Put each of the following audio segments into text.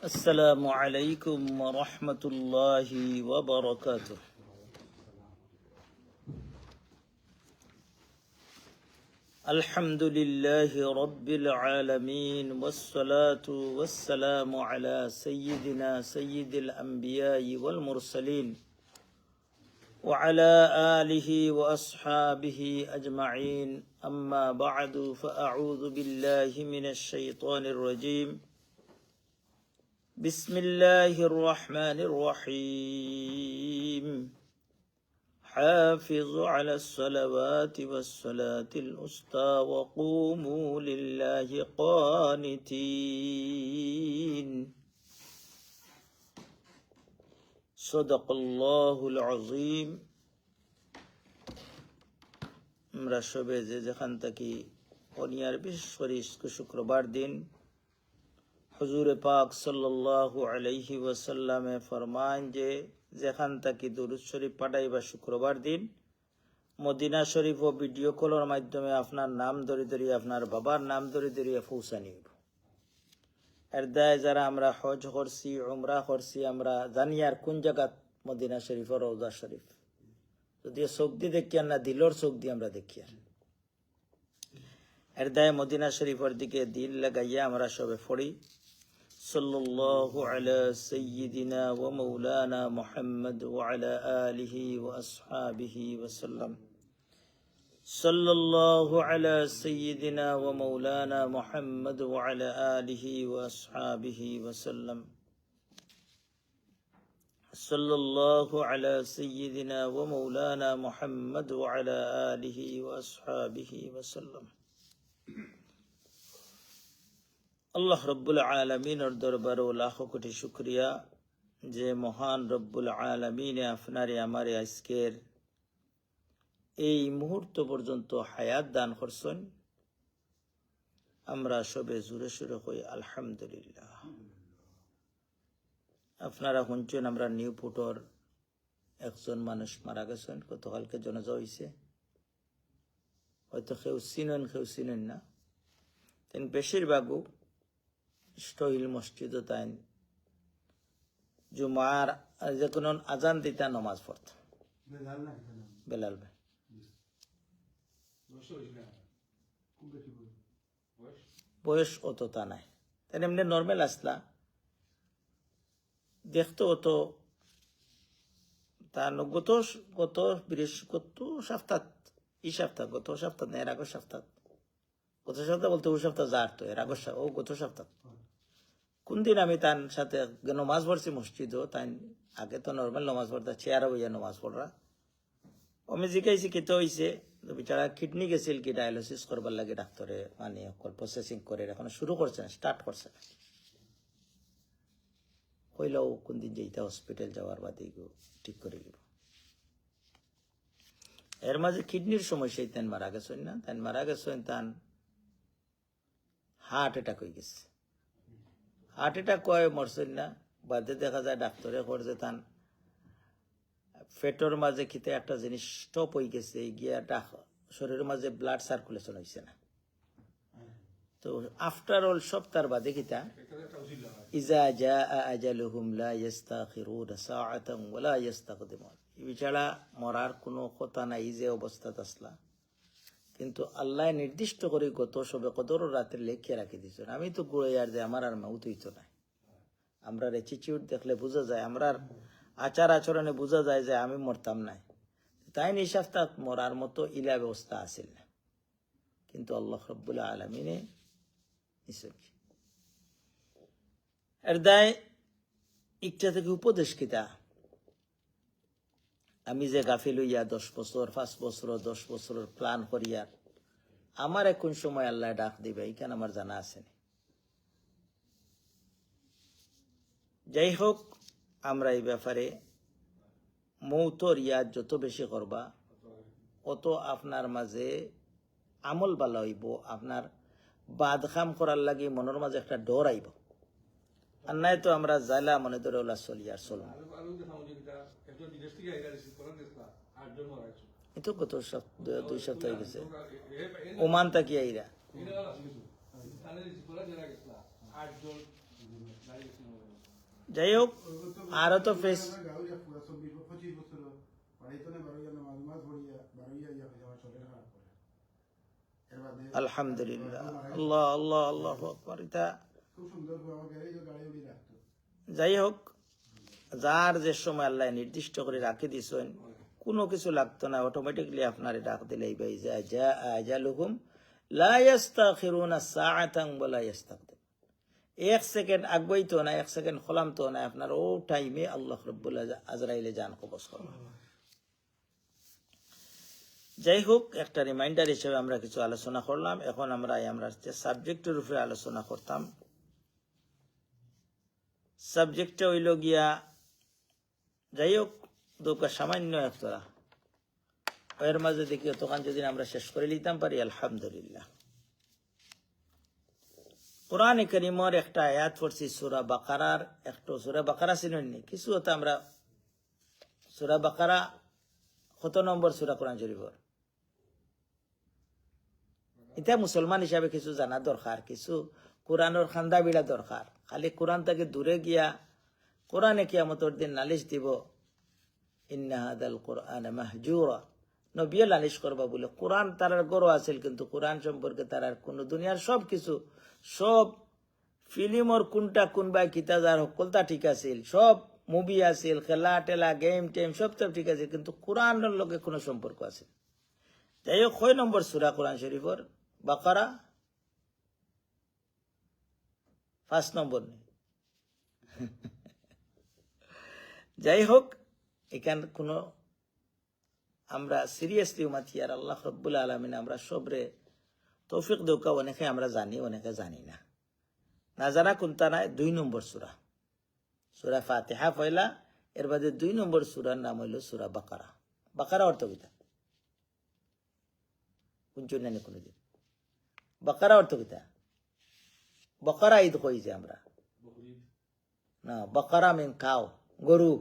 السلام عليكم ورحمة الله وبركاته. الحمد لله رب العالمين والصلاة والسلام على سيد الأنبياء والمرسلين وعلى آله وأصحابه أجمعين. أما بعد فأعوذ بالله من الشيطان الرجيم. بسم الله الرحمن الرحيم. حافظوا على الصلوات والصلاة الوسطى وقوموا لله قانتين. صدق الله العظيم. আমরা সবে যেখান থেকে অনিয়ার বিশেষ করে শুক্রবার দিন হুজুর পাক সাল্লাল্লাহু আলাইহি ওয়াসাল্লামে ফরমান যে যেখান থেকে দুরূদ শরীফ পাঠাইবা শুক্রবার দিন মদিনা শরীফ ও ভিডিও কলের মাধ্যমে আপনার নাম ধরে ধরে আপনার বাবার নাম ধরে ধরে পৌঁছানি হইব। এর দায় যারা আমরা হজ করছি উমরা করছি আমরা জানি আর কোন জায়গা মদিনা শরীফ ও রওজা শরীফ, যদি চোখ দিয়ে দেখি আর না দিলর চোখ দিয়ে আমরা দেখি আর এর দায় মদিনা শরীফের দিকে দিল লাগাইয়া আমরা সবে পড়ি সাল্লাল্লাহু আলা সাইয়্যিদিনা ওয়া মাওলানা মুহাম্মদ ওয়া আলা আলিহি ওয়া আসহাবিহি ওয়া সাল্লাম। সাল্লাল্লাহু আলা সাইয়্যিদিনা ওয়া মাওলানা মুহাম্মদ ওয়া আলা আলিহি ওয়া আসহাবিহি ওয়া সাল্লাম। সাল্লাল্লাহু আলা সাইয়্যিদিনা ওয়া মাওলানা মুহাম্মদ ওয়া আলা আলিহি ওয়া আসহাবিহি ওয়া সাল্লাম। আল্লাহ রব্বুল আলামিনের দরবারে লাখো কোটি শুকরিয়া যে মহান রব্বুল আলামিনে আপনারে আমারে আজকের এই মুহূর্ত পর্যন্ত হায়াত দান করছেন। আমরা সবে জোরে সোরে কই আলহামদুলিল্লাহ। আপনারা শুনছেন আমরা নিউপুটর একজন মানুষ মারা গেছেন, গতকালকে জানাজা হয়েছে। হয়তো কেউ চিনেন না, তিনি বেশিরভাগও স্টহিল মসজিদ তাই জুমার যে কোনো আজান দিতা নমাজ পড়ত। বেলাল ভাই বয়স অতটা নাই, তাই এমনি নর্মাল আসলা দেখতো অত তার গত সপ্তাহ গত সপ্তাহ না এর আগের সপ্তাহ, গত সপ্তাহ বলতে ও সপ্তাহ যার তো এর আগের ও গত সপ্তাহ কোন দিন আমি তার সাথে নমাজ পড়ছি মসজিদও, তাই আগে তো নর্মাল নমাজ পড়তা চেয়ারও হইয়া নমাজ পড়রা। আমি জিজ্ঞাসি কেতে হয়েছে, বিচারা কিডনি গেছিল কি ডায়ালিসিস করবার লাগে ডাক্তারে মানে প্রসেসিং করে এখন শুরু করছে না, স্টার্ট করছে না। কইলাও কোন দিন যেইটা হসপিটাল যাওয়ার বাদে ঠিক করে দিব। এর মাঝে কিডনির সমস্যায় তাই মারা গেছেন না, তাই মারা গেছেন তান হার্ট অ্যাটাক হয়ে গেছে। হার্ট অ্যাটাক কয় মরছেন না, বাদে দেখা যায় ডাক্তারে করছে তান পেটের মাঝে খিতে একটা জিনিস স্টপ হয়ে গেছে, গিয়া শরীরের মাঝে ব্লাড সার্কুলেশন হয়েছে না। তো আফটার অল সব তার বাদে কিতা ইজা জা আজালুহুম লা ইস্তাখিরুনা সাআতান ওয়া লা ইস্তাকদিমুন। বিচারা মরার কোনো কথা নাই যে অবস্থাত আসলা, কিন্তু আল্লাহ নির্দিষ্ট করে গত সবে কদর রাতে লেখে রাখি দিয়েছেন। আমি তো গুড়ে আর যে আমার আর মাউত হইতো নাই। আমরা অ্যাটিটিউড দেখলে বোঝা যায়, আমরা আচার আচরণে বোঝা যায় যে আমি মরতাম নাই। তাই নিঃশ্বাসটা মরার মতো ইলা ব্যবস্থা আসিল না, কিন্তু আল্লাহ রব্বুল আলামিনে এর দায় ইচ্ছা থেকে উপদেশ কিতা। আমি যে গাফিল হইয়া 10 বছর 5 বছর 10 বছরের প্ল্যান করিয়া আমার এখন সময় আল্লাহ ডাক দিবে এখানে আমার জানা আছে। যাই হোক, আমরা এই ব্যাপারে মৌতর ইয়াদ যত বেশি করবা অত আপনার মাঝে আমল ভালো হইব, আপনার বাদ খাম করার লাগে মনের মাঝে একটা ডর আইব। আর নাই তো আমরা জালা মনে ধরে ওলা চলি আর চলুন। এতো গত 2 সপ্তাহ হয়ে গেছে ওমান তাকি আইরা যাই হোক আরো তো ফেস আলহামদুলিল্লাহ আল্লাহ আল্লাহ আল্লাহু আকবার। এটা যাই হোক যার যে সময় আল্লাহ নির্দিষ্ট করে রাখি দিছেন কোনো কিছু লাগতো না, অটোমেটিকলি আপনারে ডাক দিলেই ভাই যা আজালুহুম লা ইস্তাখিরুনা সাআতান ওয়া লা ইস্তাকদিম। 1 সেকেন্ড আগবাইতো না, 1 সেকেন্ড খলামতো না, আপনার ও টাইমে আল্লাহ রাব্বুল আজরাইলে জান কবজ করবে। যাই হোক একটা রিমাইন্ডার হিসেবে আমরা কিছু আলোচনা করলাম। এখন আমরা সাবজেক্টের উপরে আলোচনা করতাম। সাবজেক্টটা হইল গিয়া, যাই হোক দোকা সামান্য একটা এর মাঝে দেখি তখন যদি আমরা শেষ করে নিতাম পারি আলহামদুলিল্লাহ। কোরআন কারীমের একটা আয়াত পড়ছি সূরা বাকারার, একটা সূরা বাকারা চিনেননি কিছু হতো আমরা। সূরা বাকারা কত নম্বর সূরা কোরআন শরীফের? এটা মুসলমান হিসাবে কিছু জানা দরকার, কিছু কোরআনের খান্দা বিড়া দরকার। খালি কোরআন থেকে দূরে গিয়া কোরআনে কিয়ামতের দিন নালিশ দিব, ইন্না হাদাল কোরআন মাহজুরা, নবিয়ে নালিশ করবা বলে। কোরআন তারার গর্ব আছিল, কিন্তু কোরআন সম্পর্কে তারার কোন দুনিয়ার সব কিছু, সব ফিল্মর কোনটা কোনবাই কিতা যার সকলটা ঠিক আছিল, সব মুভি আছিল, খেলা টেলা গেম টেম সব ঠিক আছে, কিন্তু কোরআনের লগে কোনো সম্পর্ক আছে। যাই হোক 6 নম্বর সূরা কোরআন শরীফের? বাকারা 5 নম্বর নেই। যাই হোক এখান কোন আমরা সিরিয়াসলি উমাতি আর আল্লাহ রাব্বুল আলামিন আমরা সবরে তৌফিক দৌকা। অনেকে আমরা জানি, অনেকে জানি না, না জানা কোনটা নাই। 2 নম্বর সূরা, সূরা ফাতিহা পয়লা, এর বাদে 2 নম্বর সূরার নাম হইল সূরা বাকারা। বাকারা অর্থ কিতা কোনজন জানি কোনদিন? বাকারা অর্থ কিতা? বাকারা ঈদ কই যে আমরা না, বাকারা মিন কাও, গরু,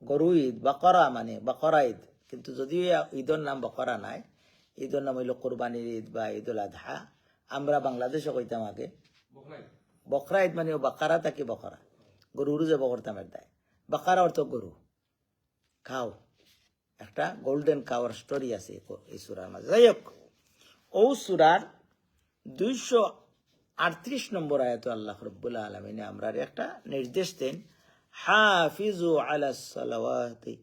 গরু ঈদ। বাকারা মানে বাকারা ঈদ, কিন্তু যদিও ঈদের নাম বাকারা নাই, ঈদের নাম হইল কোরবানির ঈদ বা ঈদ উল আজহা। আমরা বাংলাদেশে কইতাম আগে বকরা ঈদ, মানে বাকারা থাকি বকরা, গরুর যে বকরতামের দেয়। বাকারা অর্থ গরু, খাও। একটা গোল্ডেন কাওয়ার স্টোরি আছে এই সূরার মাঝে। যাই হোক ও সূরার 238 নম্বর আয়াতে আল্লাহ রাব্বুল আলামিন আমরা একটা নির্দেশ দেন, হাফিজু আলাস সালাওয়াতি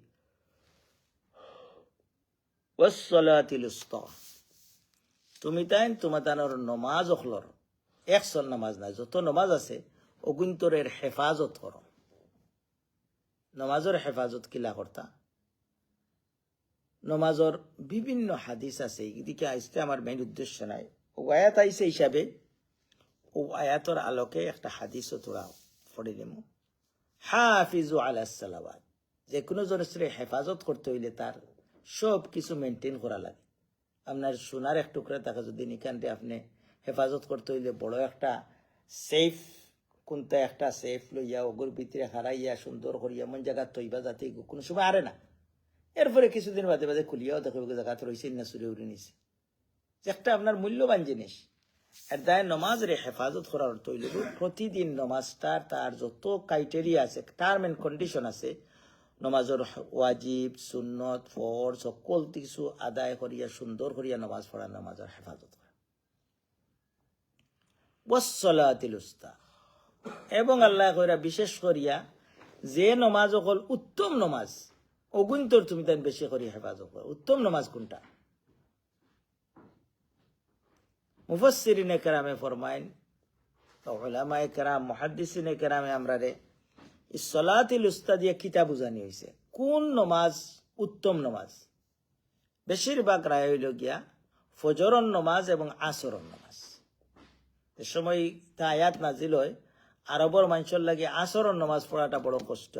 ওয়াস সালাতিল উসতা। তুমি তাই তোমাদের নমাজ অখলর, একশো নামাজ নাই, যত নমাজ আছে অগুন্তরের হেফাজত করো। নমাজের হেফাজত কিলা করতা? নমাজের বিভিন্ন হাদিস আছে, এদিকে আজকে আমার মেইন উদ্দেশ্য নাই। ও আয়াত আইসে হিসাবে ও আয়াতর আলোকে একটা হাদিসও তোরা পড়ে নিম। হাফিজু আলাস সালাওয়াত, যে কোনো জনের হেফাজত করতে হইলে তার সব কিছু মেনটেন করা লাগে। আপনার সোনার এক টুকরা টাকা যদি নিকানতে আপনি হেফাজত করতে হইলে বড় একটা সেফ, কোনটা একটা সেফ লইয়া ওগুর ভিতরে হারাইয়া সুন্দর করিয়া এমন জায়গা তৈবা যাতে কোনো সময় আরে না। এরপরে কিছুদিন বাদে বাদে খুলিয়াও দেখবে জায়গাতে রয়েছে না, সুরে উড়ে নিছে। একটা আপনার মূল্যবান জিনিস। এর দায় নমাজের হেফাজত করার অর্থ হইল প্রতিদিন নমাজটার তার যত ক্রাইটেরিয়া আছে, টার্ম এন্ড কন্ডিশন আছে, নমাজের ওয়াজিব সুন্নত ফরজ সকল কিছু আদায় করিয়া সুন্দর করিয়া নমাজ পড়া, নমাজের হেফাজত করা। ওয়াসসালাতিল উসতা, এবং আল্লাহ কইরা বিশেষ করিয়া যে নমাজ হল উত্তম নমাজ, অগুন্তর তুমি তাই বেশি করিয়া হেফাজত করো। উত্তম নমাজ কোনটা? মুফাসসিরিনে কেরামে ফরমাইন, উলামায়ে কেরাম মুহাদ্দিসিনে কেরামে আমরারে সালাতিল উসতা দিয়ে কিতা বুঝানি হয়েছে, কোন নমাজ উত্তম নমাজ? বেশিরভাগ রায় হইল গিয়া ফজরন নমাজ এবং আসরন নমাজ। এ সময় তা আয়াত নাজিল হয়, আরবর মানুষের লাগে আসরন নমাজ পড়াটা বড় কষ্ট,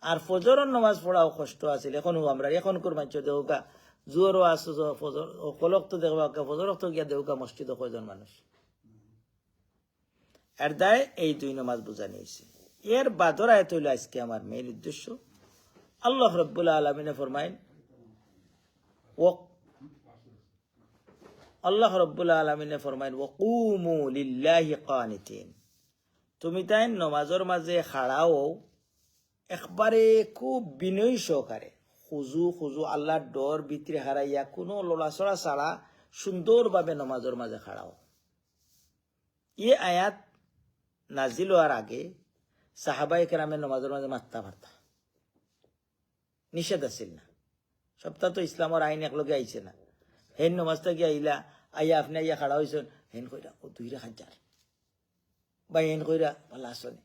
আর ফজরন নমাজ পড়াও কষ্ট আছিল। এখনো আমরা এখনকার মানুষ দেউকা জোরও আসো ফজর কলক তো দেখবা, ফজর তো গিয়া দেউকা মসজিদ কয়জন মানুষ। এর দায় এই 2 নমাজ বুঝানি হয়েছে। এর বাদর আয়াত হইল আজকে আমার মেইন উদ্দেশ্য। আল্লাহ রাব্বুল আলামিন ফরমাইন, আল্লাহ রাব্বুল আলামিন ফরমাইন ওয়াকুমু লিল্লাহি কানিতিন, তুমি তাই নমাজের মাঝে খাড়াও একবারে খুব বিনয়ী সহকারে খুজু খুজু আল্লাহর ডর ভিতরে হারাইয়া কোনো লড়াচড়া ছাড়া সুন্দরভাবে নমাজের মাঝে খাড়াও। এই আয়াত নাজিল হওয়ার আগে সাহাবাই কেরামের নমাজের মাঝে মাত্তা পারতা, নিষেধ আছিল না। সপ্তাহ তো ইসলামের আইন একলগে আইছে না। হেন নমাজটা গিয়ে আইলা আইয়া আপনি আইয়া খাড়া হয়েছেন, হেন কইরা ও 2000 বা হেন কইরা ভালো আসনে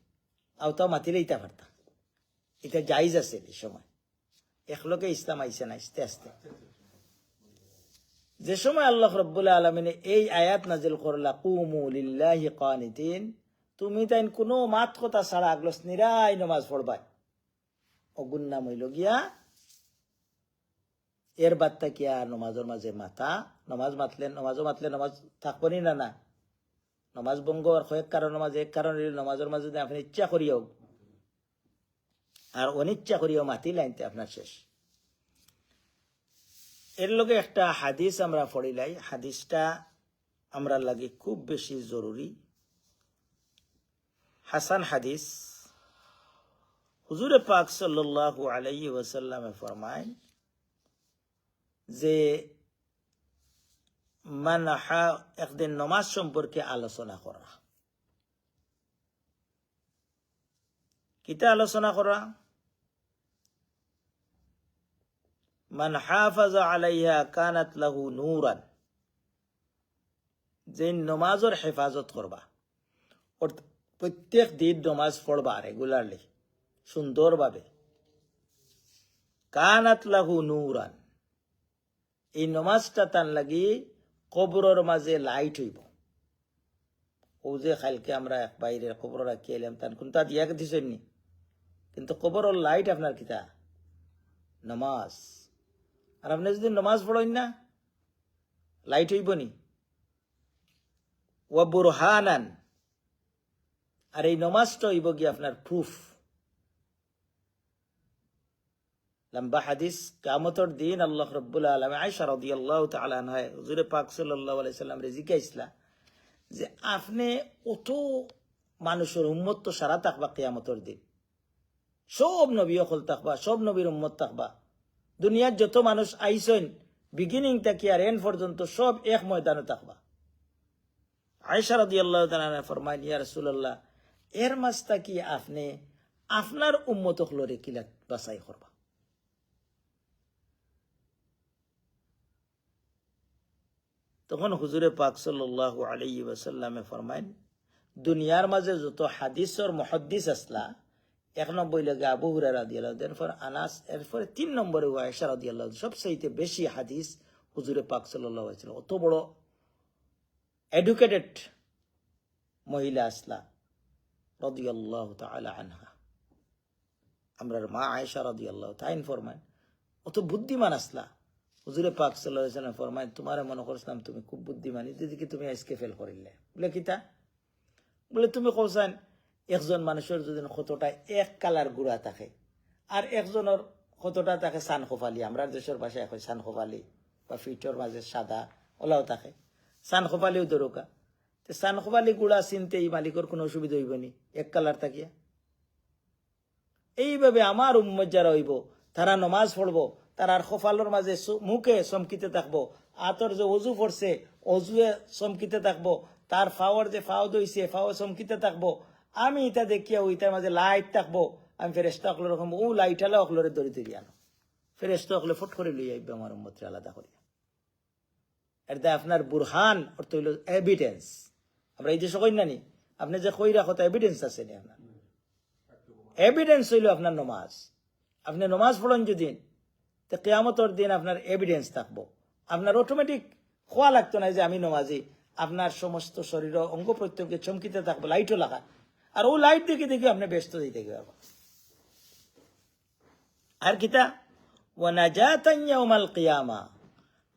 আওতাও মাতিলে ইটা পারতা। এটা জাইজ আছে এই সময়, একলগে ইসলাম আইছে না আস্তে আস্তে। যে সময় আল্লাহ রাব্বুল আলামিন এই আয়াত নাজিল করলা কুমু লিল্লাহি কানিতিন, তুমি তাই কোনো মাত কথা ছাড়া আগলস নিরাই নমাজ পড়বাই, অগুন নাম হইল গিয়া এর বার্তা কি আর নমাজের মাঝে মাথা নমাজ মাতলে নমাজ থাকবো নি না? নমাজ ভঙ্গ আর কয়েক কারণ মাঝে এক কারণ নমাজের মাঝে আপনি ইচ্ছা করিও আর অনিচ্ছা করিও মাতি লাইনতে আপনার শেষ। এর লগে একটা হাদিস আমরা পড়িলাই, হাদিসটা আমরা লাগে খুব বেশি জরুরি। হাসান হাদিস, হুজুরে পাক সাল্লাল্লাহু আলাইহি ওয়াসাল্লামে ফরমায় যে মানহা একদিন নমাজ সম্পর্কে আলোচনা করা। কিতা আলোচনা করা? মান হাফাজা আলাইহা কানাত লাহু নূরান, যে নমাজের হেফাজত করবা, প্রত্যেক দিন নমাজ পড়বা রেগুলারলি সুন্দরভাবে, কানাত লাহু নূরান, এই নমাজটা তার লাগি কবরের মাঝে লাইট হইব। ও যে খালকে আমরা এক বাইরে কবর রাখি এলাম তার কোনটা দিয়া দিছেন নি, কিন্তু কবরের লাইট আপনার কিতা নমাজ। আর আপনি যদি নমাজ পড়েন না লাইট হইব নি। ওয়া বুরহানান, আর এই নমাজটা হইব কি আপনার প্রুফ। লম্বা হাদিস, কিয়ামতের দিন আল্লাহ রাব্বুল আলামিন আয়েশা রাদিয়াল্লাহু তাআলা আনহা হুজুর পাক সাল্লাল্লাহু আলাইহি সাল্লাম জিজ্ঞাসা যে আপনি অত মানুষের উম্মত তো সারা থাকবা কিয়ামতের দিন, সব নবী হল থাকবা, সব নবীর উম্মত থাকবা, দুনিয়ার যত মানুষ আইছেন বিগিনিং থেকে আর এন্ড পর্যন্ত সব এক ময়দানে থাকবা। আয়েশা রাদিয়াল্লাহু তাআলা আনহা ফরমাইলেন, ইয়া রাসূলুল্লাহ, এর মাঝটা কি আপনি আপনার উম্মত হলরে কিলা বাছাই করবা? তখন হুজুরে পাক সাল্লাল্লাহু আলাইহি ওয়াসাল্লামে ফরমাইন, দুনিয়ার মাঝে যত হাদিসর মুহাদ্দিস আসলা, 1 নম্বর লাগে আবু হুরায়রা রাদিয়াল্লাহু তাআলা, এরপর আনাস, এরপর 3 নম্বরে আয়েশা রাদিয়াল্লাহু তাআলা, সবচেয়ে বেশি হাদিস হুজুরে পাক সাল্লাল্লাহু আলাইহি ওয়াসাল্লাম। অত বড় এডুকেটেড মহিলা আসলা রাদিয়াল্লাহু তাআলা আনহা, আমরার মা আয়েশা রাদিয়াল্লাহু তাআলা ফরমাইন, অত বুদ্ধিমান আসলা। হুজুরে পাক সাল্লাল্লাহু আলাইহি ওয়াসাল্লাম ফরমায়, তোমারে মনে করছিলাম তুমি খুব বুদ্ধিমানী, দিদিকে তুমি আজকে ফেল করিলে। বলে কিতা? বলে তুমি কইছেন একজন মানুষের যদি কতটা এক কালার গুড়া থাকে আর একজনের কতটা থাকে সান খোফালি, আমরা দেশের ভাষায় কই সান খোফালি বা ফিটর মাঝে সাদা ওলাও থাকে, সান খোফালিও দরকা। তো সান খোফালি গুড়া চিনতে এই মালিকের কোনো অসুবিধা হইব নি এক কালার থাকিয়া? এইভাবে আমার উম্মত যারা হইব তারা নমাজ পড়বো, তারার খোফালোর মাঝে মুখে চমকিতে থাকবো, আতর যে অজু পড়ছে অজুয়ে চমকিতে থাকবো, তার ফাওয়ার যে ফাও দইছে ফাও চমকিতে থাকবো। আমি এটা দেখিয়া ওইটার মাঝে লাইট থাকবো, আমি ফেরেশতা অকলের রকম ও লাইট আলা অকলরে দড়ি ধরি আনো, ফেরেশতা অকলে ফট করে লই আইবে আমার উম্মতরে আলাদা করিয়া। এটা আপনার বুরহান অর্থ হইল এভিডেন্স। আমরা এই যে সকই নানি আপনি যে কই রাখো তা এভিডেন্স আছে নি? আপনার এভিডেন্স হইল আপনার নমাজ। আপনি নমাজ পড়েন যদি, তো কিয়ামতের দিন আপনার এভিডেন্স থাকবো। আপনার অটোমেটিক খোয়া লাগতো না যে আমি নমাজি, আপনার সমস্ত শরীর অঙ্গ প্রত্যঙ্গে চমকিতে থাকবো, লাইটও লাগা, আর ও লাইট দেখে দেখে আপনি ব্যস্ত দিতে গেবে। আর কিতা ওয়া নাজাতান ইয়াউমাল কিয়ামা,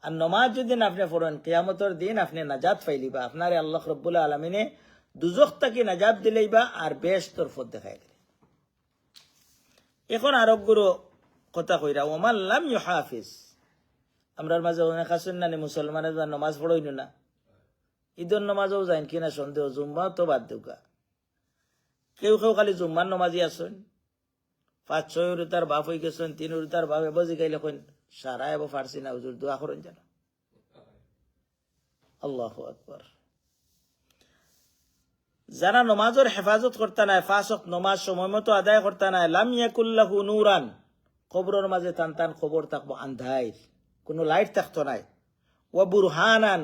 আর নমাজ যদি আপনি পড়েন কিয়ামতের দিন আপনি নাজাত পাইলিবা, আপনারে আল্লাহ রাব্বুল আলামিনে দুজখ থেকে নাজাত দিলেইবা আর বেহেশতের পথ দেখাই দিলে। এখন আরবগুলো কথা কইরা, ওমান লাম ইউহাফিজ, আমরার মাঝে অনেক আছেন না মুসলমানের নমাজ পড়ইন না, ঈদের নমাজও যাইন কিনা সন্দেহ, জুম্মা তো বাদ দেউকা। কেউ কেউ খালি জুম্মার নমাজি আছেন 5-6 উরুতার বাপ হয়ে গেছেন 3 উরুতার বাপ এবজি গাইলে কইন সারা এব ফারসি না হুজুর দোয়া করেন যেন আল্লাহু আকবার যারা নমাজের হেফাজত করতে নাই 5 ওয়াক্ত নমাজ সময় মতো আদায় করতে নাই লাম ইয়াকুল্লাহু নূরান কবরের মাঝে টান টান খবর থাকবো আন্ধাইর কোনো লাইট থাকতো নাই ওয়া বুরহানান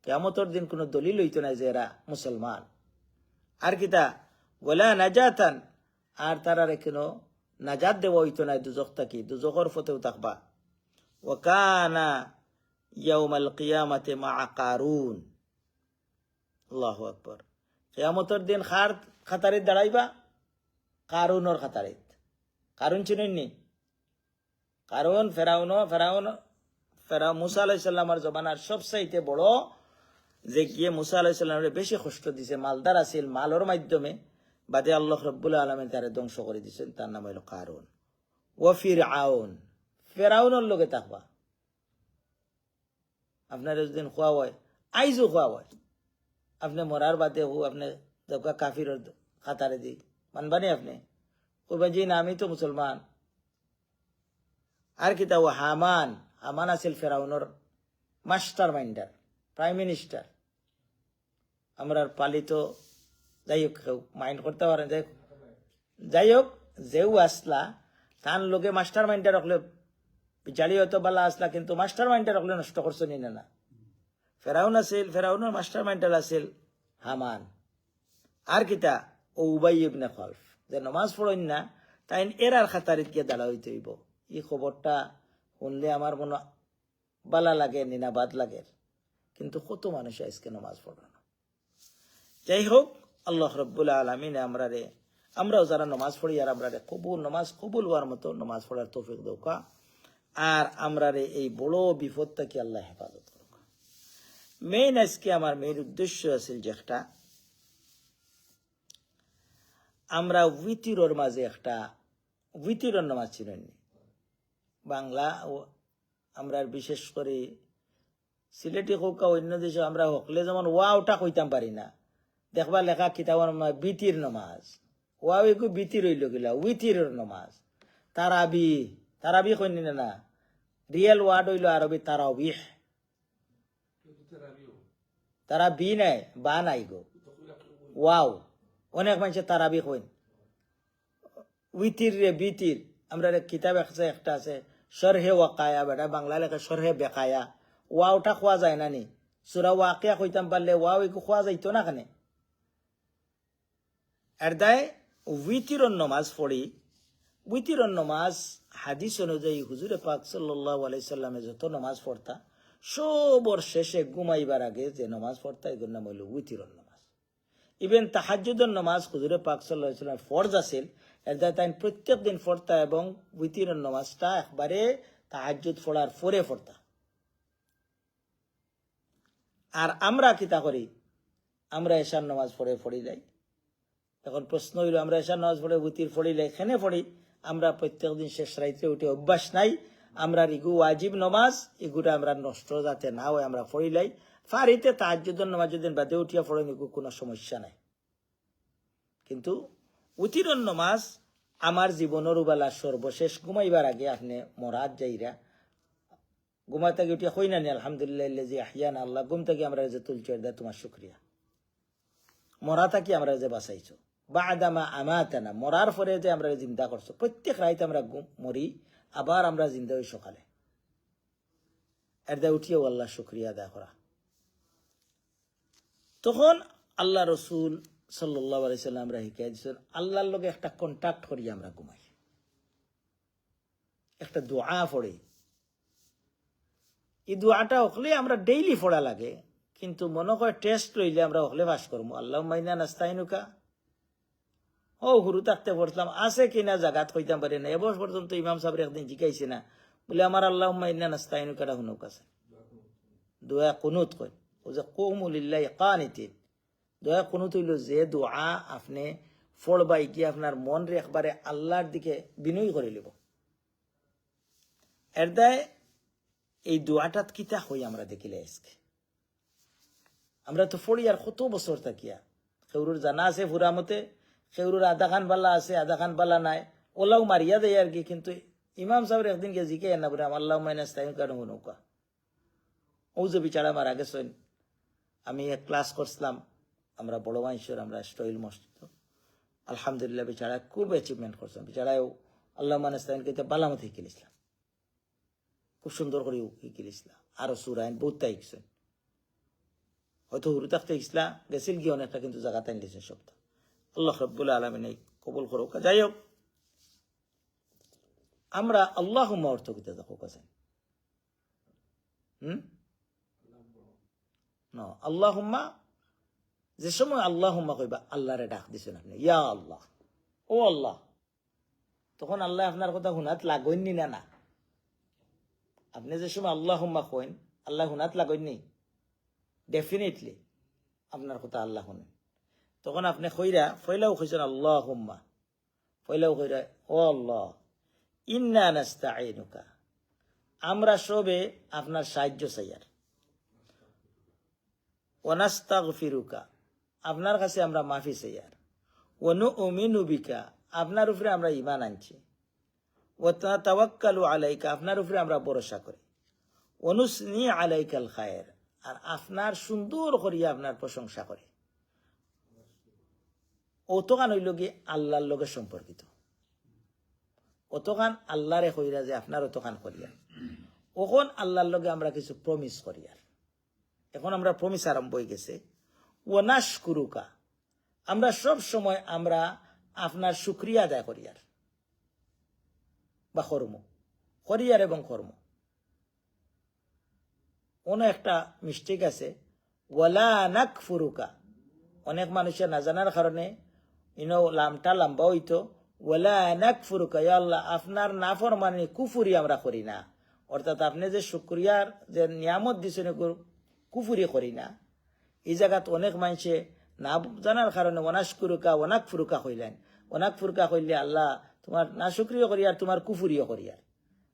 কিয়ামতের দিন কোনো দলিল হইতো নাই যে এরা মুসলমান আর কিতা ওয়ালা নাজাতান আর তারারে কোনো নাজাত দেওয়া হইতো নাই দুজখ থাকি দুজখর ফতেও থাকবা ওয়া কানা ইয়াউমাল কিয়ামাতি মা কারুন আল্লাহু আকবার কিয়ামতের দিন খাতারিত দাঁড়াইবা কারুনের খাতারিত কারুন চিনেননি কারণ ফেরাউন মুসা আলাইহিস সালামের জমানার সবচাইতে বড় যে গিয়ে মুসা আলাইহিস সালামের বেশি কষ্ট দিছে মালদার আছিল মালর মাধ্যমে বাদে আল্লাহ রাব্বুল আলামিন তারে ধ্বংস করে দিয়েছেন তার নাম হলো কারুন ওয়া ফিরআউন ফেরাউনের লগে থাকবা আপনার যেদিন খোয়া হয় আইজও খোয়া হয় আপনি মরার বাদে আপনি কাফির খাতারে দি মানবানি আপনি কইবা জি না আমি তো মুসলমান আর কিতা ও হামান আছিল ফেরাউনের মাস্টার মাইন্ডার প্রাইম মিনিস্টার আমরা পালিত যাই হোক মাইন্ড করতে পারেন যাই হোক যেও আসলা তার লোকে মাস্টার মাইন্ডার রাখলে বিচালি হয়তো বালা আসলা কিন্তু মাস্টার মাইন্ডার রাখলে নষ্ট করছো নি না ফেরাউন আছিল ফেরাউনের মাস্টার মাইন্ডার আছিল হামান আর কিতা ও উবাই ইবনে খলফ যে নমাজ পড়েন না তাই এরার খাতারিত গিয়ে দাঁড়া হইতে হইব এই খবরটা শুনলে আমার মনে বালা লাগে নিনাবাদ লাগে কিন্তু কত মানুষ আজকে নমাজ পড়ে না যাই হোক আল্লাহ রাব্বুল আলামিন আমরাও যারা নমাজ পড়ি আর আমরা নমাজ কবুল হওয়ার মতো নমাজ পড়ার তৌফিক দৌকা আর আমরা এই বড় বিপদ থেকে আল্লাহ হেফাজত করুক মেইন আজকে আমার মেইন উদ্দেশ্য আছিল যে একটা আমরা উইতিরর মাঝে একটা উইতিরর নামাজ ছিলেন বাংলা ও আমরা বিশেষ করে সিলেটি হোক অন্য দেশে আমরা হকলে যেমন ওয়াওটা কইতাম পারি না দেখবা লেখা কিতাব বিতির নমাজ ওয়াও একটু বিতির হইল গিলা উইতিরর নমাজ তারাবি কইনি না রিয়েল ওয়ার্ড হইল আরবি তারাবিহ তারা বি নাই বা নাই গো ওয়াও অনেক মানুষের তারাবি কইন উইতির রে বিতির আমরা কিতাব একটা আছে শরহে ওয়াকায়া বেটা বাংলা লেখা শরহে বেকায়া ওয়াওটা খোয়া যায় না নি সুরা ওয়াকিয়া কইতাম পারলে ওয়াও একটু খোয়া যাইতো না খানে এর দায় উইতিরন নমাজ পড়ি উইতিরন নমাজ হাদিস অনুযায়ী হুজুরে পাক সাল্লাল্লাহু আলাইহি সাল্লামে যত নমাজ পড়তা সবর শেষে ঘুমাইবার আগে যে নমাজ পড়তা এগুলোর নাম হইল উইতিরন নমাজ ইভেন তাহাজ্জুদের নমাজ হুজুরে পাক সাল্লাল্লাহু আলাইহি সাল্লাম ফরজ আছিল এর দায় তাই প্রত্যেক দিন পড়তা এবং উইতিরন নমাজটা একবারে তাহাজ্জুদ পড়ার পরে পড়তা আর আমরা কিতা করি আমরা এশার নামাজ পড়ি যাই এখন প্রশ্ন হইল আমরা এশার নামাজ পড়ে উইতির পড়িলে এখানে পড়ি আমরা প্রত্যেক দিন শেষ রাইতে উঠে অভ্যাস নাই আমরা ইগু ওয়াজিব নমাজ এগুলা আমরা নষ্ট যাতে না হয় আমরা পড়িলাই ফারিতে তাহাজ্জুদের নামাজ যদি বাদে উঠিয়া পড়েন এগু কোনো সমস্যা নাই কিন্তু উতিরন নমাজ আমার জীবনের বেলা সর্বশেষ ঘুমাইবার আগে আপনি মরাত যাইরা ঘুমা থেকে উঠিয়া হই না নি আলহামদুলিল্লাহ যে আহিয়ান আল্লাহ ঘুম থেকে আমরা যে তুলছো দা তোমার শুক্রিয়া মরা থাকি আমরা যে বাঁচাইছো বা আদামা আমাতানা মরার পরে যে আমরা জিন্দা করছো প্রত্যেক রাইতে আমরা মরি আবার আমরা জিন্দা হই সকালে এর দা উঠিয়েও আল্লাহ শুক্রিয়া আদায় করা তখন আল্লাহ রসুল সাল্লাল্লাহু আলাইহি সাল্লাম আমরা শিখাই দিয়েছেন আল্লাহর লগে একটা কন্টাক্ট করি আমরা ঘুমাই একটা দোয়া পড়ি এই দোয়াটা হকলে আমরা ডেইলি পড়া লাগে কিন্তু মনে করে টেস্ট লইলে আমরা হকলে বাস করবো আল্লাহ মাইনা নাস্তাইনুকা ও হুরু থাকতে পড়তাম আছে কিনা জাগাত কইতাম পারি না এবছর পর্যন্ত ইমাম সাহেব একদিন জিজ্ঞাইছে না বলে আমার আল্লাহ মাইনা নাস্তাইনুকাটা হুনুক আছে দোয়া কুনুত কই ও যে কুমু লিল্লাহি কানিতিন দোয়া কুনুত হইল যে দোয়া আপনি পড়বাই কি আপনার মন রে একবারে আল্লাহর দিকে বিনয় করে লিব এর দায় এই দোয়াটাত কিতা হই আমরা দেখিলে আজকে আমরা তো পড়ি আর কত বছর থাকিয়া কেউর জানা আছে ফুরামতে সেগুলোর আধা খান বালা আছে আধা খান বালা নাই ওলাও মারিয়া দেয় আর কি। কিন্তু ইমাম সাহেব একদিন কে জিকে না বলে আল্লাহ মাইনাস্তাইন কারণ নৌকা ও যে বিচারা মারা গেছেন। আমি এক ক্লাস করছিলাম, আমরা বড় মানুষের আমরা স্টইল মসজিদ, আলহামদুলিল্লাহ বিচারা খুব অ্যাচিভমেন্ট করছেন। বিচারাও আল্লাহ মাইনাস্তাইনকে বালামত শিখিয়েছিলাম, খুব সুন্দর করে শিখিয়েছিলাম। আরো সুরাইন বহুত তাই গেছেন, হয়তো হুরু থাকতে ইসলা গেছিল গিয়ে অনেকটা, কিন্তু জায়গা তাই দিয়েছেন শব্দ। আল্লাহ রব্বুল আলমিন কবুল করুক। যাই হোক, আমরা আল্লাহুম্মা অর্থ করতে দেখো কাছে আল্লাহুম্মা, যে সময় আল্লাহুম্মা কইবা আল্লাহরে ডাক দিছেন আপনি, ইয়া আল্লাহ, ও আল্লাহ, তখন আল্লাহ আপনার কথা হুনাত লাগইনি না? না, আপনি যে সময় আল্লাহুম্মা কইন আল্লাহ হুনাত লাগইনি, ডেফিনেটলি আপনার কথা আল্লাহ শুনেন। তখন আপনি কইরা ফয়লাও কইছেন আল্লাহুম্মা, ফয়লাও কইরা ও আল্লাহ ইন্না নাস্তাঈনুকা, আমরা সবে আপনার সাহায্য চাইয়ার, ওয়া নাস্তাগফিরুকা, আপনার কাছে আমরা মাফি চাইয়ার, ওয়া নুমিনু বিকা, আপনার উপরে আমরা ঈমান আনছি, ওয়া তাওয়াক্কালু আলাইকা, আপনার উপরে আমরা ভরসা করি, ওয়া নুসনি আলাইকাল খায়র, আর আপনার সুন্দর করিয়া আপনার প্রশংসা করে। অতখান হইল কি আল্লাহর লগে সম্পর্কিত, অতখান আল্লাহরে কইরা যে আপনার অতখান করিয়া, ওখন আল্লাহর লগে আমরা কিছু প্রমিস করিয়ার। এখন আমরা প্রমিস আরম্ভ হয়ে গেছে। ওয়ানাশ কুরুকা, আমরা সব সময় আমরা আপনার শুকরিয়া আদায় করিয়ার, বা কর্ম করিয়ার এবং কর্ম। অন্য একটা মিস্টেক আছে, ওয়ালা নাক ফুরুকা, অনেক মানুষের না জানার কারণে লামটা লম্বা হইতো, ওয়ালা নাক ফুরুকা, ইয়া আল্লাহ আপনার নাফরমানি কুফুরি আমরা করি না, অর্থাৎ আপনি যে শুকরিয়ার যে নিয়ামত দিচ্ছেন কুফুরি করি না। এই জায়গাত অনেক মানুষে না জানার কারণে অনাশ কুরুকা অনাক ফুরুকা হইলেন। অনাক ফুরুকা হইলে আল্লাহ তোমার না শুক্রিয় করিয়ার তোমার কুফুরিও করিয়ার,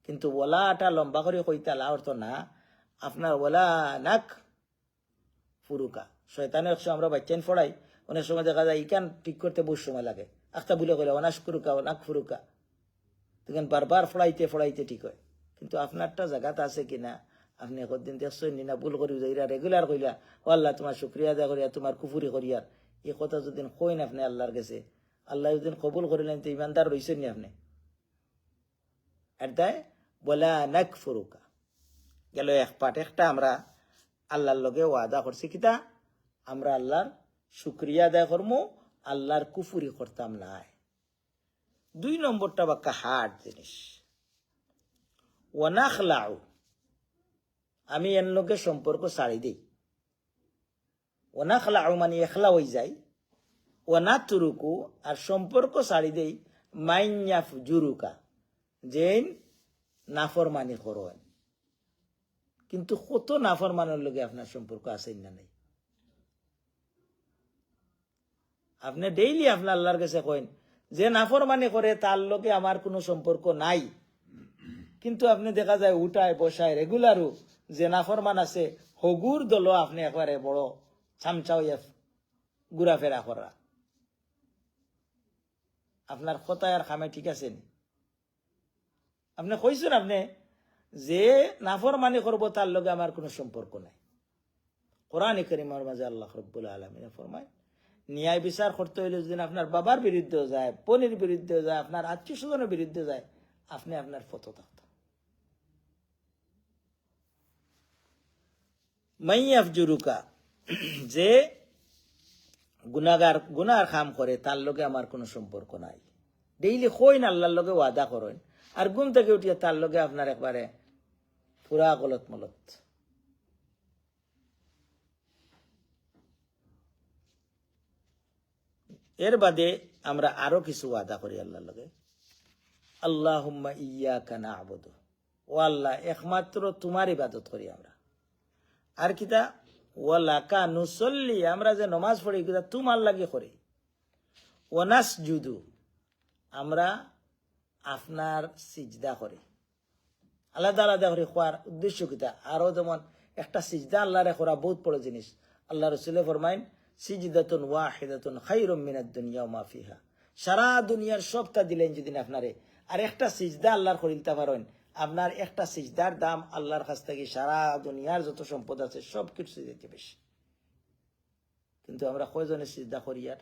কিন্তু ওলাটা লম্বা করে কইতালা অর্থ না, আপনার ওলা নাক ফুরুকা। শয়তানের একশো আমরা বাচ্চান ফড়াই, অনেক সময় দেখা যায় ইকান ঠিক করতে বহু সময় লাগে, আখতা বলে কইলে অনাশ কুরুকা অনাক ফুরুকা, তখন বারবার ফড়াইতে ফড়াইতে ঠিক হয়। কিন্তু আপনারটা জায়গাতে আছে কিনা আপনি একদিন দেখছেন না, ভুল করি যাইরা রেগুলার কইলা ও আল্লাহ তোমার শুক্রিয়া আদায় করিয়া তোমার কুফুরি করিয়ার, এই কথা যদি কইন আপনি আল্লাহর কাছে, আল্লাহ যদি কবুল করিলেন তো ইমানদার রইছেন নি আপনি। এটাই বলা নাক ফুরুকা গেল এক পাঠ। একটা আমরা আল্লাহর লগে ওয়াদা করছি কিতা, আমরা আল্লাহর শুক্রিয়া আদায় করবো, আল্লাহর কুফুরি করতাম নাই। 2 নম্বরটা বাক্কা হার্ড জিনিস, ওয়ানাখলাউ, আমি এর লগে সম্পর্ক ছাড়ি দিই। ওয়ানাখলাউ মানে এখলা হয়ে যায়, ওয়ানাতুরুকু আর সম্পর্ক ছাড়ি দেই, মাইয়াফ জুরুকা, যেন নাফরমানি করেন। কিন্তু কত নাফরমানের লগে আপনার সম্পর্ক আছে না নাই? আপনি ডেইলি আপনার আল্লাহর কাছে কইন যে নাফরমানি করে তার লগে আমার কোনো সম্পর্ক নাই, কিন্তু আপনি দেখা যায় উঠায় বসায় রেগুলারও যে নাফরমান আছে হগুর দল আপনি একবারে বড় চামচা হইয়া ঘুরাফেরা করা। আপনার কথায় আর খামে ঠিক আছে নি? আপনি কইছেন আপনি যে নাফরমানি করব তার লগে আমার কোনো সম্পর্ক নাই। কোরআন কারীমের মাঝে আল্লাহ রাব্বুল আলামিন ফরমায়, ন্যায় বিচার করতে হইলে যদি আপনার বাবার বিরুদ্ধে যায়, বোনের বিরুদ্ধে যায়, আপনার আত্মীয় স্বজনের বিরুদ্ধে যায়, আপনি আপনার ফতো থাকতো। মাইয়াফ জুরুকা, যে গুনার কাম করে তার লগে আমার কোনো সম্পর্ক নাই। ডেইলি কইন আল্লাহর লগে ওয়াদা করেন, আর ঘুম থেকে উঠিয়ে তার লগে আপনার একবারে পুরা গলত মলত। এর বাদে আমরা আরো কিছু ওয়াদা করি আল্লাহর লগে। আল্লাহুম্মা ইয়্যাকা না'বুদু, ও আল্লাহ একমাত্র তোমার ইবাদত করি আমরা। আর কিতা ওয়ালাকা নুসল্লি, আমরা যে নমাজ পড়ি কিতা তোমার লাগে করি। ওয়ানাসজুদু, আমরা আপনার সিজদা করি। আলাদা আলাদা করে খোয়ার উদ্দেশ্য কিতা, আরো যেমন একটা সিজদা আল্লাহরে করা বহুত বড় জিনিস। আল্লাহ রাসূল ফরমাইন সিজদাতুন ওয়াহিদাতুন খায়রুম মিনাদ দুনিয়া ওয়া মা ফিহা। সারা দুনিয়ার সবটা দিলেন যদি আপনারে, আর একটা সিজদা আল্লাহর করিলতে পারেন, আপনার একটা সিজদার দাম আল্লাহর কাছ থেকে সারা দুনিয়ার যত সম্পদ আছে সব কিছু দিতে বেশি। কিন্তু আমরা কয়জনে সিজদা করি? আর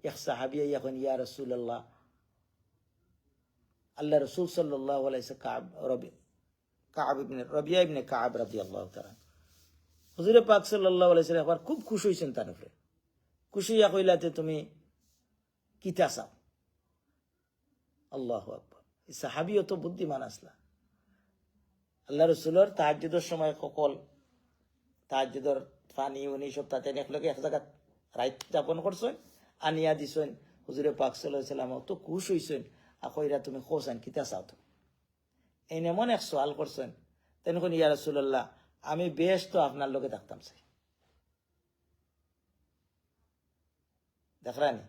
এক সাহাবী এখন ইয়া রাসূলুল্লাহ, আল্লাহ রাসূল সাল্লাল্লাহু আলাইহি রবিয়া ইবনে কাব রাদিয়াল্লাহু তাআলা হুজুর পাক সাল্লাল্লাহু আলাইহি ওয়াসাল্লাম একবার খুব খুশি হইছেন তার উপরে। খুশি হইয়া কইলাতে তুমি কিতা চাও? আল্লাহু আকবার। এই সাহাবীও তো বুদ্ধিমান আসলা। আল্লাহ রাসূলের তাহাজ্জুদের সময় ককল তাহাজ্জুদের পানি উনি সব তাতে একলগে এক জায়গা রাত যাপন করছেন, আনিয়া দিছেন হুজুরে পাক সাল্লাল্লাহু আলাইহি ওয়াসাল্লাম তো খুশ হইছেন। কইরা তুমি খোঁজান কিতা চাও? তুমি এই এমন এক সওয়াল করছেন, তেনখন ইয়া রাসূলুল্লাহ আমি বেশ তো আপনার লগে থাকতাম চাই। দেখরানি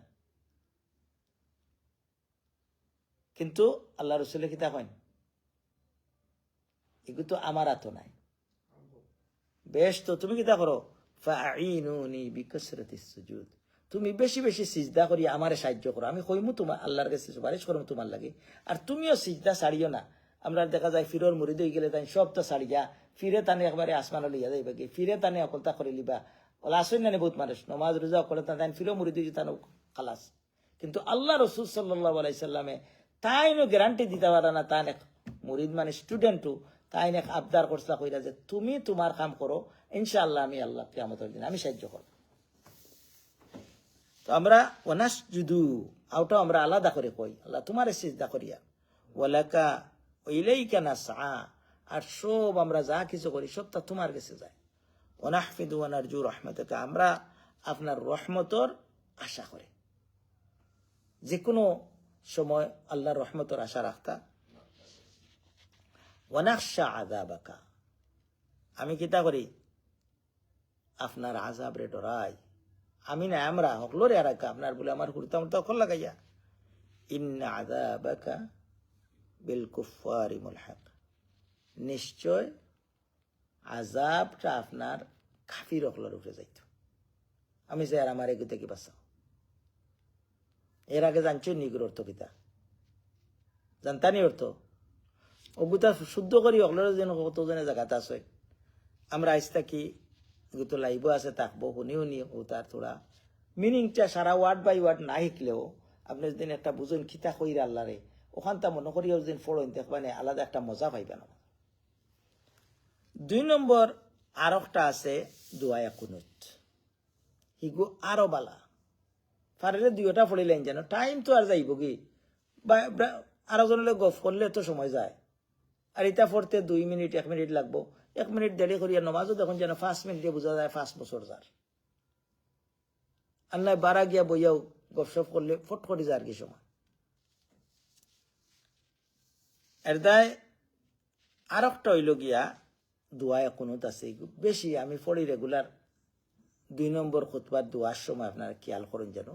কিন্তু আল্লাহ রসুলের কিতা কইন, এগুলো তো আমার হাত নাই। বেশ তো তুমি কিতা করো, ফাঈনুনি বিকাসরাতিস সুজুদ, তুমি বেশি বেশি সিজদা করি আমারে সাহায্য করো। আমি কইমু তোমার আল্লাহর কাছে সুপারিশ করবো তোমার লাগে, আর তুমিও সিজদা ছাড়িও না। আমরা দেখা যায় ফিরোর মুরিদ হয়ে গেলে তাই সব তো ছাড়িয়া ফিরে টানে একবারে আসমান লইয়া যাইবা কি, ফিরে টানে অকলতা করে লিবা। ওলা আসেন না বহুত মানুষ নমাজ রোজা অকলে তাই ফিরো মুরিদ হয়ে তানো খালাস। কিন্তু আল্লাহ রসুল সাল্লাল্লাহু আলাইহি সাল্লামে তাইনও গ্যারান্টি দিতে পারে না, তাই মুরিদ মানে স্টুডেন্টও তাই এক আবদার করছিলা কইরা যে তুমি তোমার কাম করো, ইনশাআল্লাহ আমি আল্লাহ কিয়ামতের দিন আমি সাহায্য করব। তো আমরা ওয়ানাসজুদু আওটা আমরা আলাদা করে কই, আল্লাহ তোমারে সিজদা করিয়া, ওয়ালাকা ইলাইকা নাসআ, আর সব আমরা যা কিছু করি সবটা তোমার কাছে যায়। ওয়ানাহফিদু ওয়া নারজু রাহমাতাকা, আমরা আপনার রহমতর আশা করি। যে কোনো সময় আল্লাহর রহমতর আশা রাখতা। ওয়ানাখশা আযাবাকা, আমি কিতা করি আপনার আযাবরে ডরাই। আমি না আমরা হকলরে আরাকা আপনার বলে আমার হুরতাম তো অকল লাগাইয়া। ইন্না আযাবাকা বিল কুফফারি মুলহাক, নিশ্চয় আযাবটা আপনার কাফির হকলর উপরে যাইত। আমি যে আর আমার এগুতে কি বাঁচাও। এর আগে জানছো নিগুর অর্থ কিতা জানতানি? অর্থ অগুতা শুদ্ধ করি অকলর যেন কতজনে জায়গাতে আছে। আমরা আইসতা কি এগুতো লাইব আছে থাকবো শুনি শুনি তার থোড়া মিনিংটা সারা ওয়ার্ড বাই ওয়ার্ড না শিখলেও আপনি যদি একটা বুঝুন খিতা কইরা আল্লাহরে ওখানটা মনে করিও যদি ফোড়ন দেখবেন আলাদা একটা মজা পাইবেন। 2 নম্বর আর একটা আছে দোয়া কুনুত, হিগু আরো বালা পারলে 2টা পড়িলেন যেন টাইম তো আর যাইব কি, আরো জনের গফ করলে তো সময় যায়। আর এটা পড়তে 2 মিনিট 1 মিনিট লাগবো, 1 মিনিট দেরি করিয়া নমাজও দেখুন যেন 5 মিনিটে বোঝা যায় 5 বছর যার। আর নয় বারা গিয়া বইয়াও গপসপ করলে ফট করে যায় আর কি সময়। এর দায় আর একটা হইল গিয়া দোয়া কুনুত আছে বেশি আমি পড়ি রেগুলার। 2 নম্বর খুতবার দোয়ার সময় আপনারা খেয়াল করেন যেন,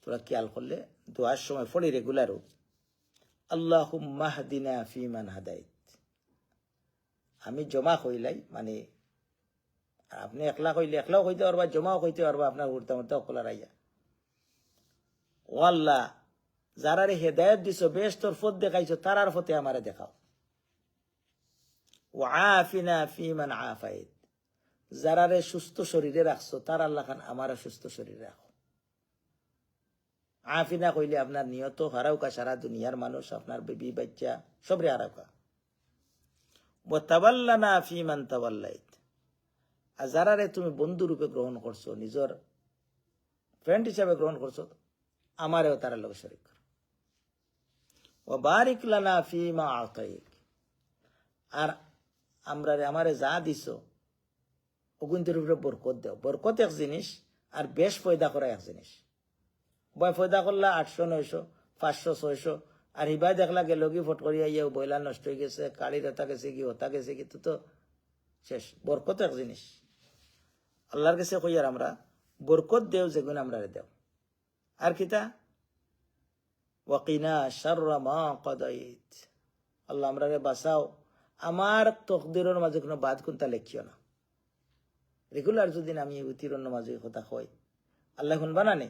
তোরা খেয়াল করলে দোয়ার সময় পড়ি রেগুলারও আল্লাহুম্মা হদিনা ফিমান হাদাইত। আমি জমা কইলাই মানে আপনি একলা কইলে একলাও কইতে পারবা, জমাও কইতে পারবা আপনার উড়তা মতো অকলার আইয়া। ও আল্লাহ যারারে হেদায়ত দিছ বেশ তোর ফত দেখাইছো তারার ফতে আমারে দেখাও। ও আফিনা ফিমান আফাইত, যারারে সুস্থ শরীরে রাখছো তার আল্লাহ খান আমারে সুস্থ শরীরে রাখো। আফিনা কইলে আপনার নিয়ত হারাউকা সারা দুনিয়ার মানুষ আপনার বেবি বাচ্চা সবরে হারাউকা। ও তাওয়াল্লানা ফিমান তাওয়াল্লাইত, আর যারারে তুমি বন্ধু রূপে গ্রহণ করছো নিজের ফ্রেন্ড হিসাবে গ্রহণ করছো আমারেও তার লগে শরীক করো। ও বারিক লানা ফিমা আতাইক, আর আমরা আমারে যা দিছ অগুন্তের উপরে বরকত দেও। বরকত এক জিনিস আর বেশ ফয়দা করা এক জিনিস। বয় ফয়দা করলা 800 900 500 600, আর হিবাই দেখলা গেল কি ফট করিয়া ইয়ে বইলা নষ্ট হয়ে গেছে, কাড়ির হতা গেছে কি হতা গেছে কি, তো শেষ। বরকত এক জিনিস আল্লাহর কাছে কই আর আমরা বরকত দেও যেগুলো আমরা দেও। আর কিতা ওয়াকিনা শাররা মা কাদাইত, আল্লাহ আমরারে বাঁচাও আমার তকদিরের মাঝে কোনো বাদ কোনটা লেখিও না। রেগুলার যদি আমি উতির নামাজ কথা হয় আল্লাহ শুনবা না নে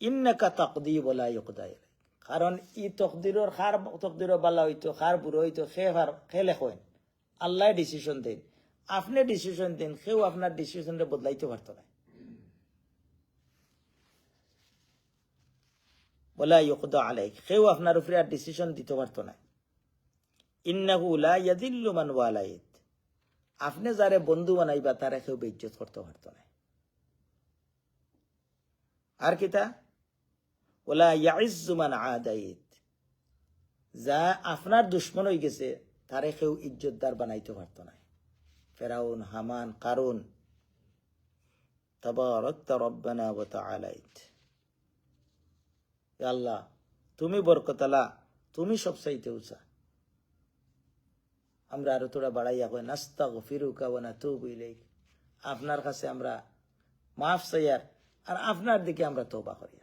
ইন্নাকা তাকদি ওয়ালা ইউকদা আলাইক কারণ ই তকদিরর খার তকদির বালা হইতো খার বুড়ো হইতো খে লেখেন আল্লাহ ডিসিশন দেন আপনি ডিসিশন দেন কেউ আপনার ডিসিশনটা বদলাইতে পারত না ওয়ালা ইউকদা আলাইক কেউ আপনার উপরে আর ডিসিশন দিতে পারত না ইন্নাহু লা ইয়াদিল্লু মান ওয়ালাইত আপনি যারে বন্ধু বানাইবা তারা কেউ বেইজ্জত করতে পারত না আর কিতা ওলা ইয়াইজ্জু মান আদাইত যা আপনার দুশ্মন হয়ে গেছে তারে কেউ ইজ্জতদার বানাইতে পারত না ফেরাউন হামান কারুন তাবারাকতা রব্বানা ওয়া তাআলাইত হে আল্লাহ তুমি বরকতালা তুমি সবচাইতে উঁচা আমরা আরো তোরা বাড়াইয়া কই নাস্তাগফিরুকা ওয়া নাতুবু ইলাইক আপনার কাছে আমরা মাফ চাইয়ার আর আপনার দিকে আমরা তওবা করি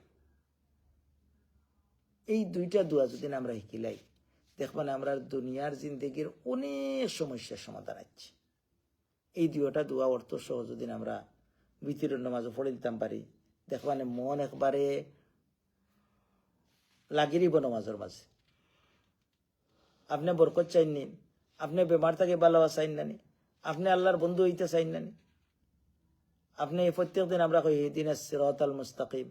এই দুইটা দোয়া যদি আমরা শিকিলাই দেখবেন আমরা দুনিয়ার জিন্দগির অনেক সমস্যার সমাধান আছে এই দুইটা দোয়া অর্থ সহ যদি আমরা বিতির নামাজও পড়ে দিতাম পারি দেখবেন মন একবারে লাগিরিব নামাজের মাঝে আপনি বরকত চাইন নিন আপনি বেমার থেকে ভালো চাইন নানি আপনি আল্লাহর বন্ধু হইতে চাইন নানি আপনি প্রত্যেক দিন আমরা কই ইহদিনাস সিরাতাল মুস্তাকিম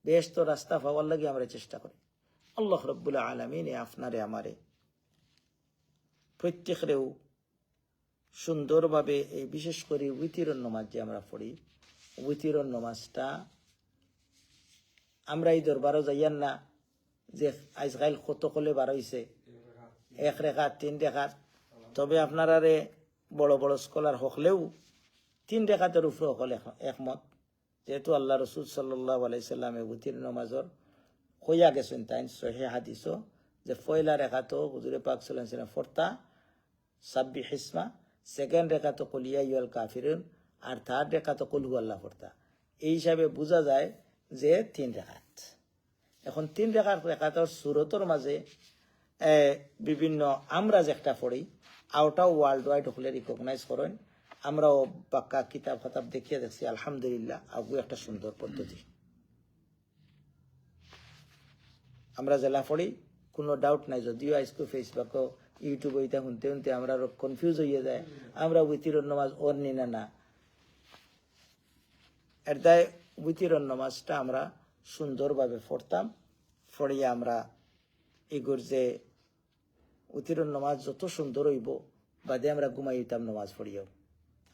বেহেশত রাস্তা পাওয়ার লাগি আমরা চেষ্টা করি আল্লাহ রাব্বুল আলামিন আপনারে আমারে প্রত্যেকেও সুন্দরভাবে এই বিশেষ করে উইতিরন নামাজ যে আমরা পড়ি উইতিরন নামাজটা আমরা এই দরবারও যাইয়ান না যে আজকাল কত কলে বার হইছে 1 রেখাত 3 রেখাত তবে আপনারারে বড় বড় স্কলার হকলেও 3 রেখাতের উপরে হকলে একমত যেহেতু আল্লাহ রসুল সাল্লাল্লাহু আলাইহি সাল্লামে উতির নামাজর হইয়া গেছেন তাই সহিহ হাদিসও যে পয়লা রেখাতো হুজুরে পাক সাল্লাল্লাহু আলাইহি সাল্লাম ফরতা সাব্বিহ ইসমা সেকেন্ড রেখাতো কুল ইয়া আইয়ুহাল কাফিরুন আর থার্ড রেখাতো কুল হুয়াল্লাহ ফরতা এই হিসাবে বোঝা যায় যে 3 রেখাত এখন 3 রেখাতর সূরতর মাঝে বিভিন্ন আমরা যে একটা পড়ি আউটাও ওয়ার্ল্ড ওয়াইড হলে রিকগনাইজ করেন আমরাও পাক্কা কিতাব খাতাব দেখিয়ে দেখছি আলহামদুলিল্লাহ আগু একটা সুন্দর পদ্ধতি আমরা জেলা পড়ি কোনো ডাউট নাই যদিও আজকে ফেসবুক ইউটিউব এটা শুনতে শুনতে আমরা কনফিউজ হয়ে যায় আমরা উইতির নামাজ ওর নিনা না এটাই উইতির নামাজটা আমরা সুন্দরভাবে পড়তাম পড়িয়া আমরা এগুর যে উইতির নামাজ যত সুন্দর হইব বাদে আমরা ঘুমাইতাম নামাজ পড়িয়াও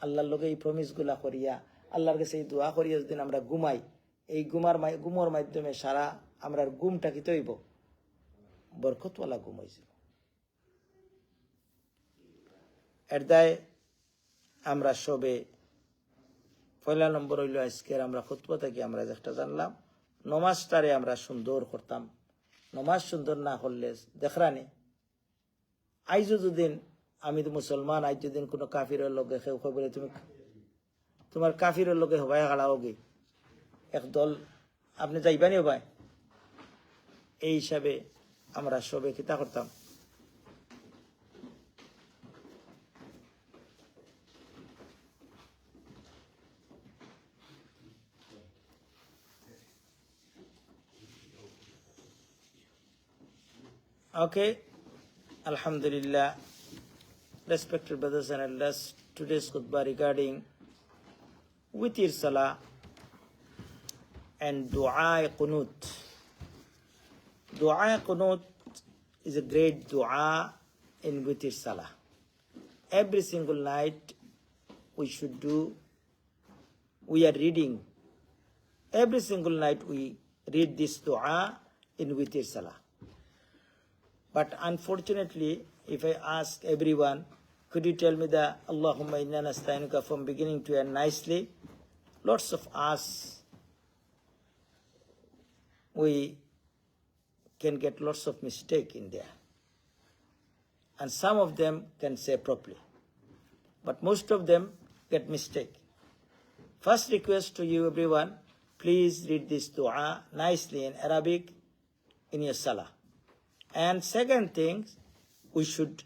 আল্লাহর লগে এই প্রমিসগুলা করিয়া আল্লাহর কাছে এই দোয়া করিয়া যদি আমরা ঘুমাই এই ঘুমোর মাধ্যমে সারা আমরা ঘুমটা কি তৈব বরকতওয়ালা ঘুম হয়েছিল এর দায় আমরা সবে পয়লা নম্বর হইল আজকের আমরা খুতবা থেকে আমরা একটা জানলাম নমাজটারে আমরা সুন্দর করতাম নমাজ সুন্দর না করলে দেখরানি আইজ যদিন আমি তো মুসলমান আজ যদিন কোনো কাফিরের লগে কেউ বলে তুমি তোমার কাফিরের লগে হবাই হারাওগে একদল আপনি যাইবানি হবাই এই হিসাবে আমরা সবে কিতা করতাম Okay, Alhamdulillah, respected brothers and elders, today's khutbah regarding witir salah and dua qunut. Dua qunut is a great dua in witir salah. Every single night we should do, we are reading, every single night we read this dua in witir salah. But unfortunately, if I ask everyone, could you tell me the Allahumma inna nasta'inuka from beginning to end nicely? Lots of us, we can get lots of mistake in there. And some of them can say properly. But most of them get mistake. First request to you everyone, please read this dua nicely in Arabic in your salah. And second thing, we should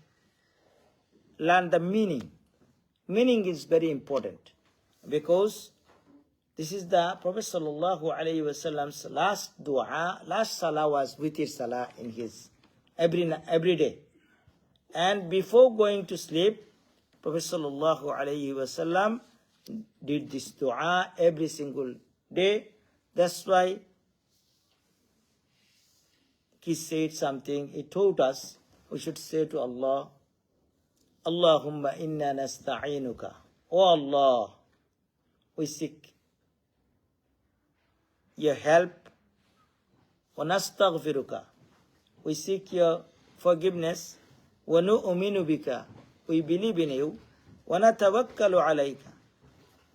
learn the meaning. Meaning is very important because this is the Prophet sallallahu alaihi wasallam's last dua, last salah was witr salah in his every day. And before going to sleep, Prophet sallallahu alaihi wasallam did this dua every single day. That's why he said something, he taught us, we should say to Allah, Allahumma inna nasta'inuka. Oh Allah, we seek your help. Wa nastaghfiruka. We seek your forgiveness. Wa nu'minu bika. We believe in you. Wa natawakkalu alayka.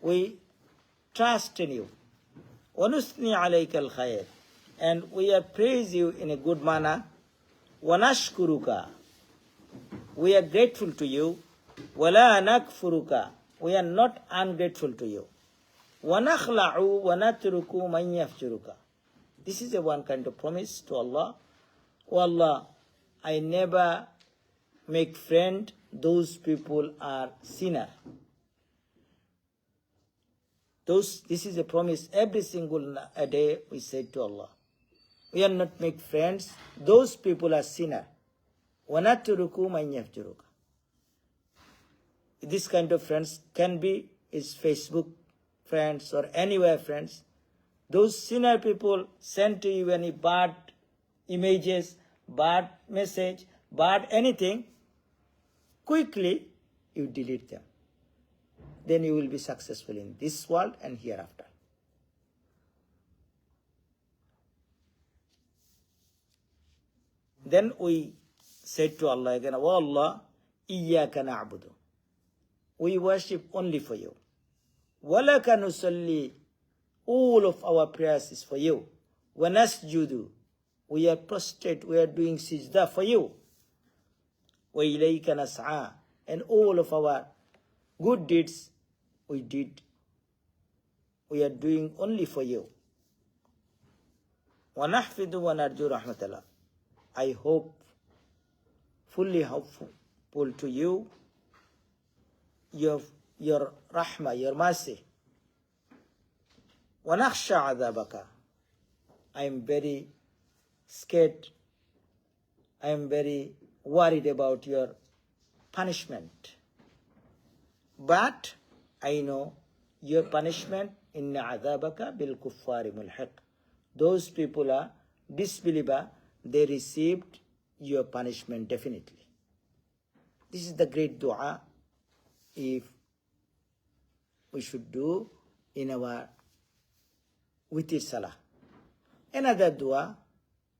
We trust in you. Wa nusni alayka al-khayr. And we praise you in a good manner. Wa nashkuruka. We are grateful to you. Wala nakfuruka. We are not ungrateful to you. Wa nakhla'u wa natruku man yafjuruka. This is a one kind of promise to Allah. Oh Allah, I never make friend. Those people are sinner. This is a promise every single day we say to Allah. We are not make friends. Those people are sinner. وَنَتْرُكُ مَنْ يَفْجُرُكَ. This kind of friends can be is Facebook friends or anywhere friends. Those sinner people send to you any bad images, bad message, bad anything, quickly you delete them. Then you will be successful in this world and hereafter. Then we said to Allah again, "O Allah, iyyaka na'budu." We worship only for you. وَلَكَ نُصَلِّي. All of our prayers is for you. وَنَسْجُدُ. We are prostrate, we are doing sijda for you. وَإِلَيْكَ نَسْعَى. And all of our good deeds we are doing only for you. وَنَحْفِدُ وَنَرْجُو رَحْمَةَ اللَّهِ. I hope, fully hopeful to you, your rahmah, your mercy. وَنَخْشَى عَذَابَكَ. I am very scared. I am very worried about your punishment. But I know your punishment, inna عَذَابَكَ بِالْكُفَّارِ مُلْحِقٌ. Those people are disbeliever, they received your punishment definitely. This is the great dua if we should do in our witr salah. Another dua,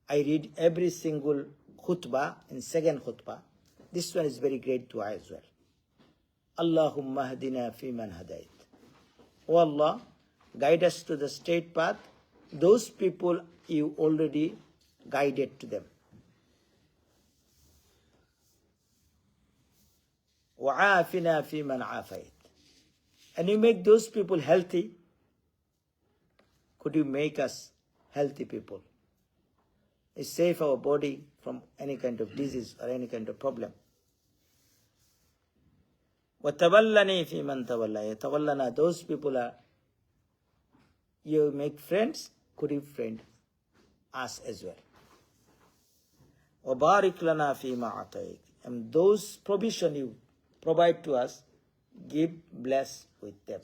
I read every single khutbah, in second khutbah. This one is very great dua as well. Allahumma hadina fi man hadait. Oh Allah, guide us to the straight path. Those people you already guided to them. وَعَافِنَا فِي مَنْ عَافَيْتَ. And you make those people healthy. Could you make us healthy people? Save our body from any kind of disease or any kind of problem. وَتَوَلَّنِي فِي مَنْ تَوَلَّى. يَتَوَلَّنَا. Those people are, you make friends, could you friend us as well? وَبَارِكْ لَنَا فِي مَا عَطَيْتَ. And those provision you provide to us, bless with them.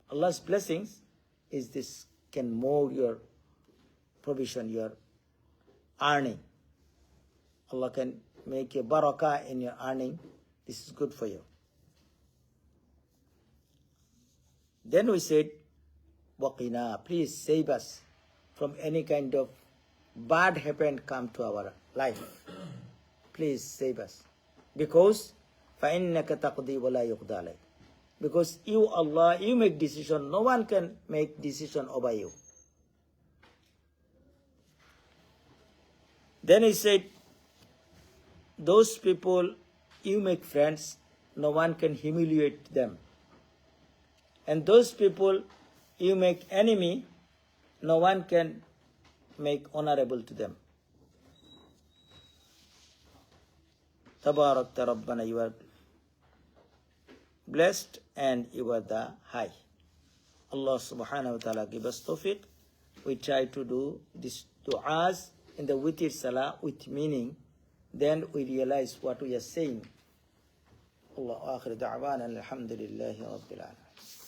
Allah's blessings is this, can mold your provision, your earning. Allah can make a barakah in your earning. This is good for you. Then we said, waqina, please save us from any kind of bad happen come to our life. Please save us. Because فَإِنَّكَ تَقْضِي وَلَا يُقْضَى عَلَيْكَ. Because you, Allah, you make decision. No one can make decision over you. Then he said, those people you make friends, no one can humiliate them. And those people you make enemy, no one can make honorable to them. Tabarakta Rabbana, you are blessed and you are the high. Allah subhanahu wa ta'ala give us tawfiq. We try to do this du'as in the witr salah with meaning. Then we realize what we are saying. Allah akhir da'wana alhamdulillahi rabbil alamin.